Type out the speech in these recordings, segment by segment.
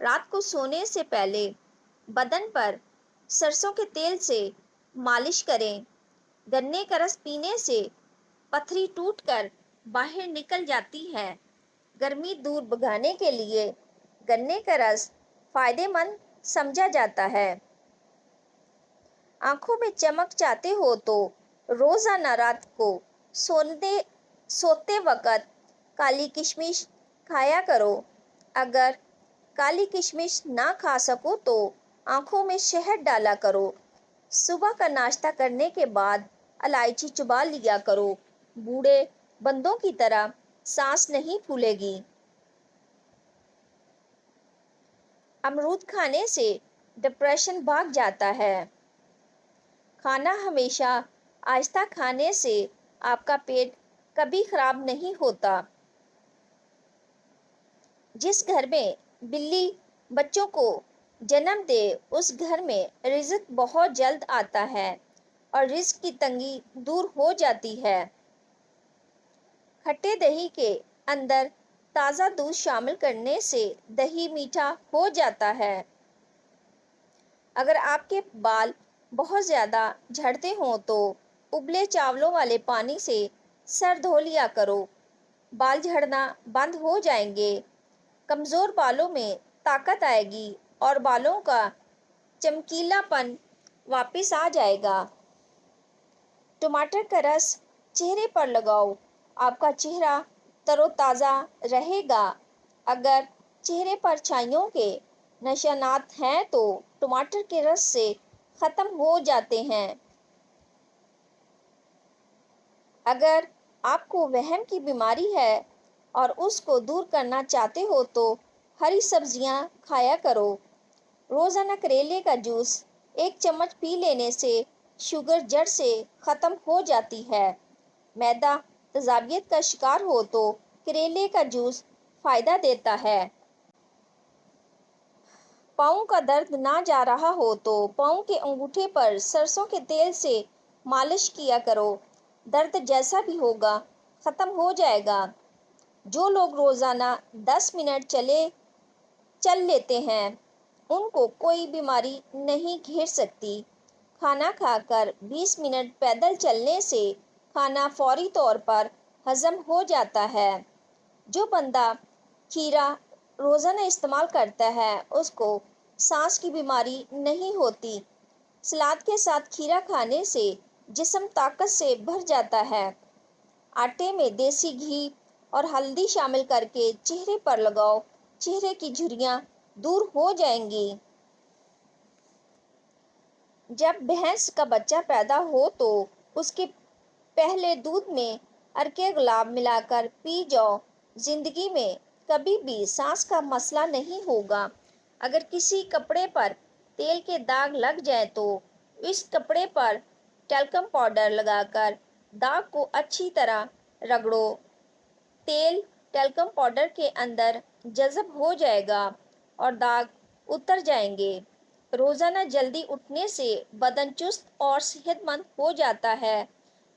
رات کو سونے سے پہلے بدن پر سرسوں کے تیل سے مالش کریں۔ گنے کا رس پینے سے پتھری ٹوٹ کر باہر نکل جاتی ہے۔ گرمی دور بھگانے کے لیے گنے کا رس فائدہ مند سمجھا جاتا ہے۔ آنکھوں میں چمک چاہتے ہو تو روزانہ رات کو سوتے وقت کالی کشمش کھایا کرو۔ اگر کالی کشمش نہ کھا سکو تو آنکھوں میں شہد ڈالا کرو۔ صبح کا ناشتہ کرنے کے بعد الائچی چبا لیا کرو۔ بوڑھے بندوں کی طرح سانس نہیں پھولے گی۔ امرود کھانے سے ڈپریشن بھاگ جاتا ہے۔ کھانا ہمیشہ آہستہ کھانے سے آپ کا پیٹ کبھی خراب نہیں ہوتا۔ جس گھر میں بلی بچوں کو جنم دے اس گھر میں رزق بہت جلد آتا ہے اور رزق کی تنگی دور ہو جاتی ہے۔ کھٹے دہی کے اندر تازہ دودھ شامل کرنے سے دہی میٹھا ہو جاتا ہے۔ اگر آپ کے بال بہت زیادہ جھڑتے ہوں تو ابلے چاولوں والے پانی سے سر دھو لیا کرو۔ بال جھڑنا بند ہو جائیں گے۔ کمزور بالوں میں طاقت آئے گی اور بالوں کا چمکیلا پن واپس آ جائے گا۔ ٹماٹر کا رس چہرے پر لگاؤ، آپ کا چہرہ تر و تازہ رہے گا۔ اگر چہرے پر چھائیوں کے نشانات ہیں تو ٹماٹر کے رس سے ختم ہو جاتے ہیں۔ اگر آپ کو وہم کی بیماری ہے اور اس کو دور کرنا چاہتے ہو تو ہری سبزیاں کھایا کرو۔ روزانہ کریلے کا جوس 1 چمچ پی لینے سے شوگر جڑ سے ختم ہو جاتی ہے۔ معدہ تیزابیت کا شکار ہو تو کریلے کا جوس فائدہ دیتا ہے۔ پاؤں کا درد نہ جا رہا ہو تو پاؤں کے انگوٹھے پر سرسوں کے تیل سے مالش کیا کرو۔ درد جیسا بھی ہوگا ختم ہو جائے گا۔ جو لوگ روزانہ 10 منٹ چل لیتے ہیں ان کو کوئی بیماری نہیں گھیر سکتی۔ کھانا کھا کر 20 منٹ پیدل چلنے سے کھانا فوری طور پر ہضم ہو جاتا ہے۔ جو بندہ کھیرا روزانہ استعمال کرتا ہے اس کو سانس کی بیماری نہیں ہوتی۔ سلاد کے ساتھ کھیرا کھانے سے جسم طاقت سے بھر جاتا ہے۔ آٹے میں دیسی گھی اور ہلدی شامل کر کے چہرے پر لگاؤ، چہرے کی جھریاں دور ہو جائیں گی۔ جب بھینس کا بچہ پیدا ہو تو اس کے پہلے دودھ میں عرق گلاب ملا کر پی جاؤ۔ زندگی میں کبھی بھی سانس کا مسئلہ نہیں ہوگا۔ اگر کسی کپڑے پر تیل کے داغ لگ جائیں تو اس کپڑے پر ٹیلکم پاؤڈر لگا کر داغ کو اچھی طرح رگڑو۔ تیل ٹیلکم پاؤڈر کے اندر جذب ہو جائے گا اور داغ اتر جائیں گے۔ روزانہ جلدی اٹھنے سے بدن چست اور صحت مند ہو جاتا ہے۔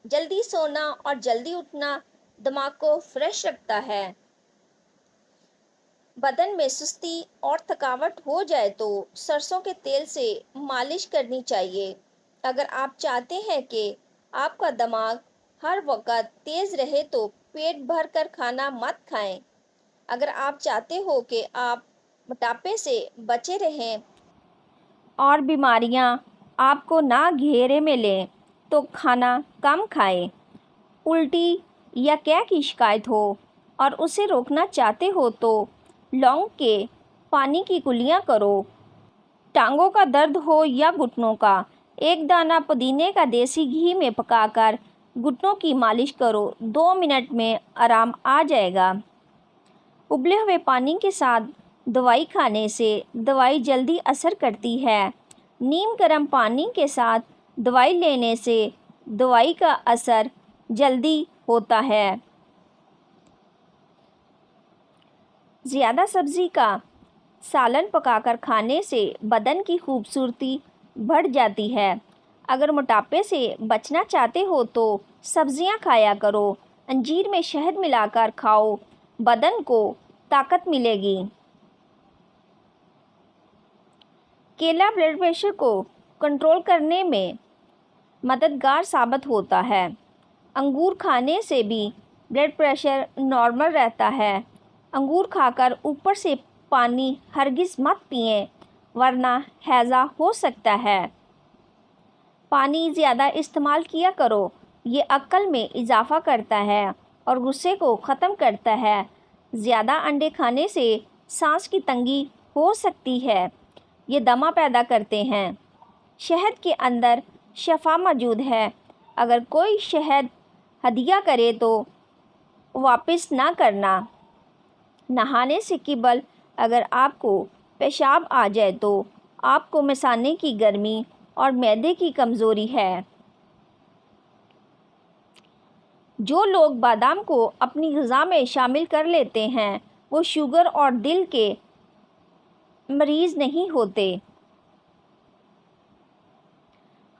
جلدی سونا اور جلدی اٹھنا دماغ کو فریش رکھتا ہے۔ بدن میں سستی اور تھکاوٹ ہو جائے تو سرسوں کے تیل سے مالش کرنی چاہیے۔ اگر آپ چاہتے ہیں کہ آپ کا دماغ ہر وقت تیز رہے تو پیٹ بھر کر کھانا مت کھائیں۔ اگر آپ چاہتے ہو کہ آپ موٹاپے سے بچے رہیں اور بیماریاں آپ کو نہ گھیرے میں لیں تو کھانا کم کھائیں۔ الٹی یا قے کی شکایت ہو اور اسے روکنا چاہتے ہو تو لونگ کے پانی کی کلیاں کرو۔ ٹانگوں کا درد ہو یا گھٹنوں کا، 1 دانہ پودینے کا دیسی گھی میں پکا کر گھٹنوں کی مالش کرو، 2 منٹ میں آرام آ جائے گا۔ ابلے ہوئے پانی کے ساتھ دوائی کھانے سے دوائی جلدی اثر کرتی ہے۔ نیم گرم پانی کے ساتھ دوائی لینے سے دوائی کا اثر جلدی ہوتا ہے۔ زیادہ سبزی کا سالن پکا کر کھانے سے بدن کی خوبصورتی بڑھ جاتی ہے۔ اگر موٹاپے سے بچنا چاہتے ہو تو سبزیاں کھایا کرو۔ انجیر میں شہد ملا کر کھاؤ، بدن کو طاقت ملے گی۔ کیلا بلڈ پریشر کو کنٹرول کرنے میں مددگار ثابت ہوتا ہے۔ انگور کھانے سے بھی بلڈ پریشر نارمل رہتا ہے۔ انگور کھا کر اوپر سے پانی ہرگز مت پئیں ورنہ ہیضہ ہو سکتا ہے۔ پانی زیادہ استعمال کیا کرو، یہ عقل میں اضافہ کرتا ہے اور غصے کو ختم کرتا ہے۔ زیادہ انڈے کھانے سے سانس کی تنگی ہو سکتی ہے، یہ دمہ پیدا کرتے ہیں۔ شہد کے اندر شفا موجود ہے، اگر کوئی شہد ہدیہ کرے تو واپس نہ کرنا۔ نہانے سے قبل اگر آپ کو پیشاب آ جائے تو آپ کو مثانے کی گرمی اور معدے کی کمزوری ہے۔ جو لوگ بادام کو اپنی غذا میں شامل کر لیتے ہیں وہ شوگر اور دل کے مریض نہیں ہوتے۔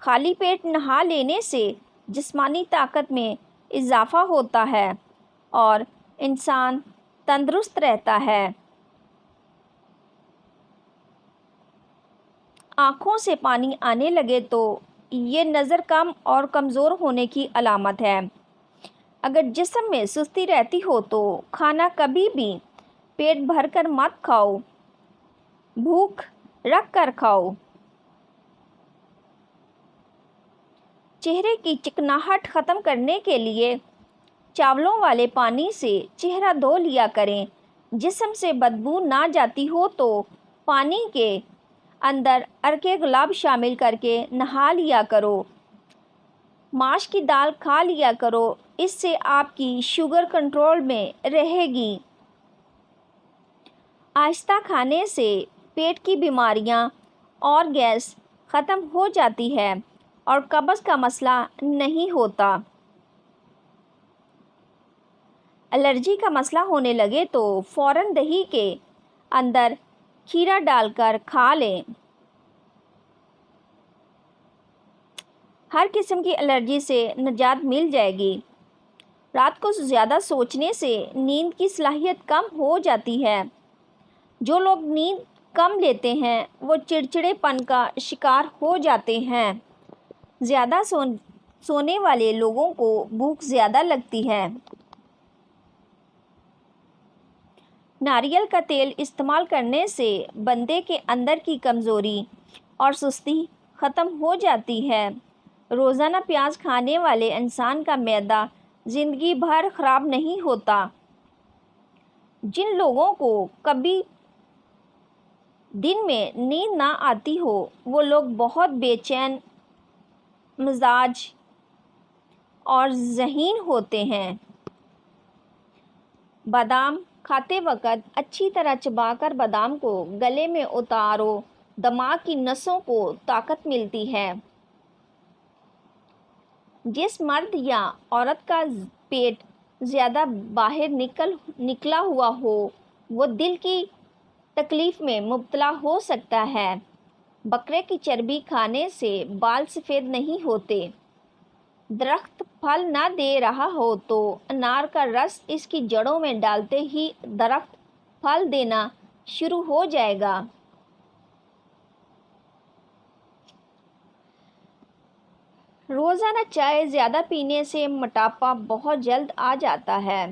خالی پیٹ نہا لینے سے جسمانی طاقت میں اضافہ ہوتا ہے اور انسان تندرست رہتا ہے۔ آنکھوں سے پانی آنے لگے تو یہ نظر کم اور کمزور ہونے کی علامت ہے۔ اگر جسم میں سستی رہتی ہو تو کھانا کبھی بھی پیٹ بھر کر مت کھاؤ، بھوک رکھ کر کھاؤ۔ چہرے کی چکناہٹ ختم کرنے کے لیے چاولوں والے پانی سے چہرہ دھو لیا کریں۔ جسم سے بدبو نہ جاتی ہو تو پانی کے اندر عرق گلاب شامل کر کے نہا لیا کرو۔ ماش کی دال کھا لیا کرو، اس سے آپ کی شوگر کنٹرول میں رہے گی۔ آہستہ کھانے سے پیٹ کی بیماریاں اور گیس ختم ہو جاتی ہے اور قبض کا مسئلہ نہیں ہوتا۔ الرجی کا مسئلہ ہونے لگے تو فوراً دہی کے اندر کھیرا ڈال کر کھا لیں۔ ہر قسم کی الرجی سے نجات مل جائے گی۔ رات کو زیادہ سوچنے سے نیند کی صلاحیت کم ہو جاتی ہے۔ جو لوگ نیند کم لیتے ہیں وہ چڑچڑے پن کا شکار ہو جاتے ہیں۔ زیادہ سونے والے لوگوں کو بھوک زیادہ لگتی ہے۔ ناریل کا تیل استعمال کرنے سے بندے کے اندر کی کمزوری اور سستی ختم ہو جاتی ہے۔ روزانہ پیاز کھانے والے انسان کا معدہ زندگی بھر خراب نہیں ہوتا۔ جن لوگوں کو کبھی دن میں نیند نہ آتی ہو وہ لوگ بہت بے چین مزاج اور ذہین ہوتے ہیں۔ بادام کھاتے وقت اچھی طرح چبا کر بادام کو گلے میں اتارو، دماغ کی نسوں کو طاقت ملتی ہے۔ جس مرد یا عورت کا پیٹ زیادہ باہر نکلا ہوا ہو وہ دل کی تکلیف میں مبتلا ہو سکتا ہے۔ بکرے کی چربی کھانے سے بال سفید نہیں ہوتے۔ درخت پھل نہ دے رہا ہو تو انار کا رس اس کی جڑوں میں ڈالتے ہی درخت پھل دینا شروع ہو جائے گا۔ روزانہ چائے زیادہ پینے سے موٹاپا بہت جلد آ جاتا ہے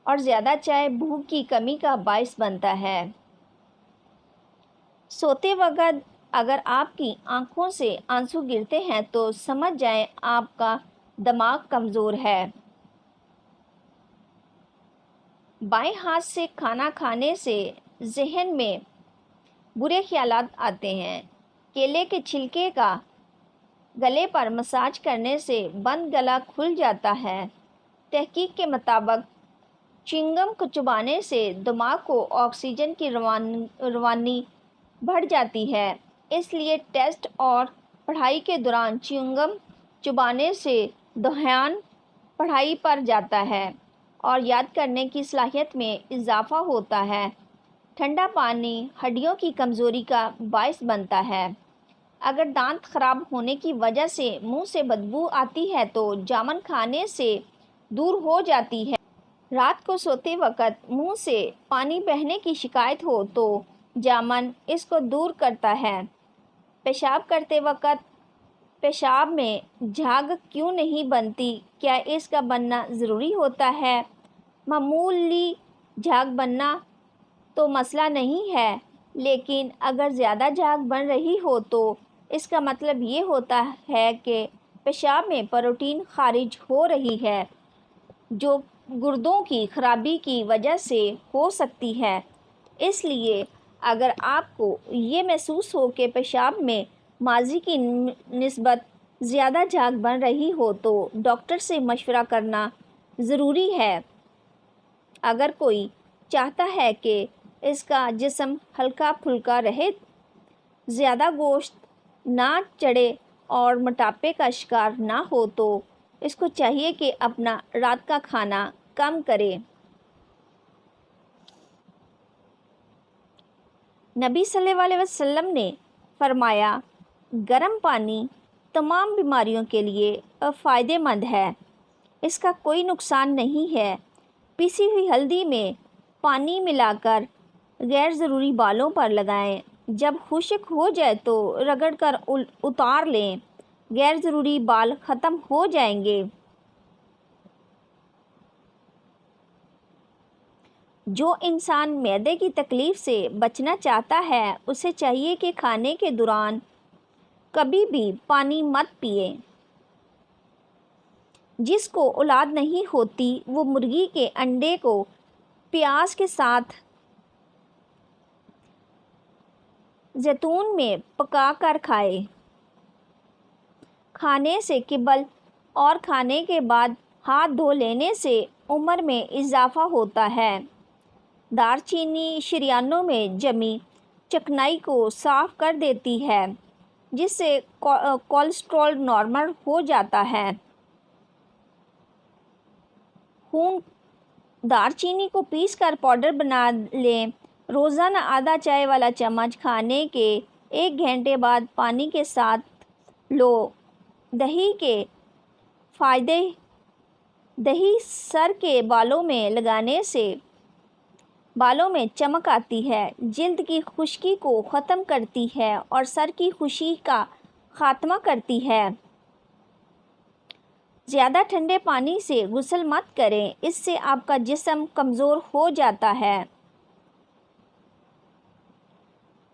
اور زیادہ چائے بھوک کی کمی کا باعث بنتا ہے۔ سوتے وقت اگر آپ کی آنکھوں سے آنسو گرتے ہیں تو سمجھ جائیں آپ کا دماغ کمزور ہے۔ بائیں ہاتھ سے کھانا کھانے سے ذہن میں برے خیالات آتے ہیں۔ کیلے کے چھلکے کا گلے پر مساج کرنے سے بند گلا کھل جاتا ہے۔ تحقیق کے مطابق چیونگم کو چبانے سے دماغ کو آکسیجن کی روانی بڑھ جاتی ہے، اس لیے ٹیسٹ اور پڑھائی کے دوران چیونگم چبانے سے دھیان پڑھائی پر جاتا ہے اور یاد کرنے کی صلاحیت میں اضافہ ہوتا ہے۔ ٹھنڈا پانی ہڈیوں کی کمزوری کا باعث بنتا ہے۔ اگر دانت خراب ہونے کی وجہ سے منہ سے بدبو آتی ہے تو جامن کھانے سے دور ہو جاتی ہے۔ رات کو سوتے وقت منہ سے پانی بہنے کی شکایت ہو تو جامن اس کو دور کرتا ہے۔ پیشاب کرتے وقت پیشاب میں جھاگ کیوں نہیں بنتی؟ کیا اس کا بننا ضروری ہوتا ہے؟ معمولی جھاگ بننا تو مسئلہ نہیں ہے، لیکن اگر زیادہ جھاگ بن رہی ہو تو اس کا مطلب یہ ہوتا ہے کہ پیشاب میں پروٹین خارج ہو رہی ہے، جو گردوں کی خرابی کی وجہ سے ہو سکتی ہے۔ اس لیے اگر آپ کو یہ محسوس ہو کہ پیشاب میں ماضی کی نسبت زیادہ جھاگ بن رہی ہو تو ڈاکٹر سے مشورہ کرنا ضروری ہے۔ اگر کوئی چاہتا ہے کہ اس کا جسم ہلکا پھلکا رہے، زیادہ گوشت نہ چڑھے اور موٹاپے کا شکار نہ ہو تو اس کو چاہیے کہ اپنا رات کا کھانا کم کرے۔ نبی صلی اللہ علیہ وسلم نے فرمایا، گرم پانی تمام بیماریوں کے لیے فائدہ مند ہے، اس کا کوئی نقصان نہیں ہے۔ پیسی ہوئی ہلدی میں پانی ملا کر غیر ضروری بالوں پر لگائیں، جب خشک ہو جائے تو رگڑ کر اتار لیں، غیر ضروری بال ختم ہو جائیں گے۔ جو انسان معدے کی تکلیف سے بچنا چاہتا ہے اسے چاہیے کہ کھانے کے دوران کبھی بھی پانی مت پیے۔ جس کو اولاد نہیں ہوتی وہ مرغی کے انڈے کو پیاز کے ساتھ زیتون میں پکا کر کھائے۔ کھانے سے قبل اور کھانے کے بعد ہاتھ دھو لینے سے عمر میں اضافہ ہوتا ہے۔ دار چینی شریانوں میں جمی چکنائی کو صاف کر دیتی ہے، جس سے کولیسٹرول نارمل ہو جاتا ہے۔ دار چینی کو پیس کر پاؤڈر بنا لیں۔ روزانہ آدھا چائے والا چمچ کھانے کے 1 گھنٹے بعد پانی کے ساتھ لو۔ دہی کے فائدے: دہی سر کے بالوں میں لگانے سے بالوں میں چمک آتی ہے، جلد کی خشکی کو ختم کرتی ہے اور سر کی خشکی کا خاتمہ کرتی ہے۔ زیادہ ٹھنڈے پانی سے غسل مت کریں، اس سے آپ کا جسم کمزور ہو جاتا ہے۔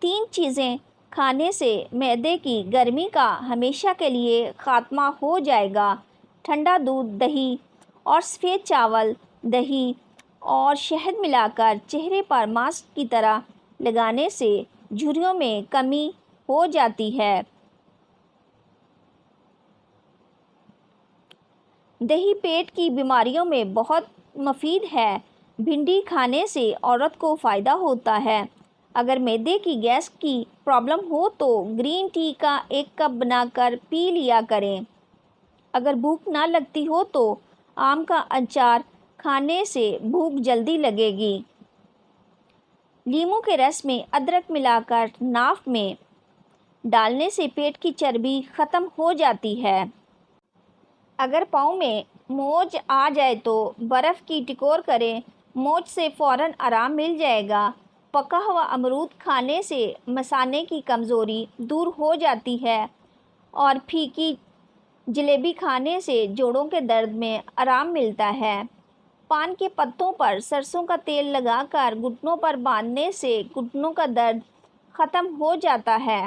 3 چیزیں کھانے سے معدے کی گرمی کا ہمیشہ کے لیے خاتمہ ہو جائے گا: ٹھنڈا دودھ، دہی اور سفید چاول۔ دہی اور شہد ملا کر چہرے پر ماسک کی طرح لگانے سے جھریوں میں کمی ہو جاتی ہے۔ دہی پیٹ کی بیماریوں میں بہت مفید ہے۔ بھنڈی کھانے سے عورت کو فائدہ ہوتا ہے۔ اگر معدے کی گیس کی پرابلم ہو تو گرین ٹی کا 1 کپ بنا کر پی لیا کریں۔ اگر بھوک نہ لگتی ہو تو آم کا اچار کھانے سے بھوک جلدی لگے گی۔ لیموں کے رس میں ادرک ملا کر ناک میں ڈالنے سے پیٹ کی چربی ختم ہو جاتی ہے۔ اگر پاؤں میں موچ آ جائے تو برف کی ٹکور کریں، موچ سے فوراً آرام مل جائے گا۔ پکا ہوا امرود کھانے سے مثانے کی کمزوری دور ہو جاتی ہے اور پھیکی جلیبی کھانے سے جوڑوں کے درد میں آرام ملتا ہے۔ پان کے پتوں پر سرسوں کا تیل لگا کر گھٹنوں پر باندھنے سے گھٹنوں کا درد ختم ہو جاتا ہے۔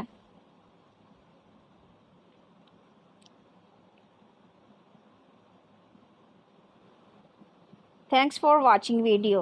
Thanks for watching video.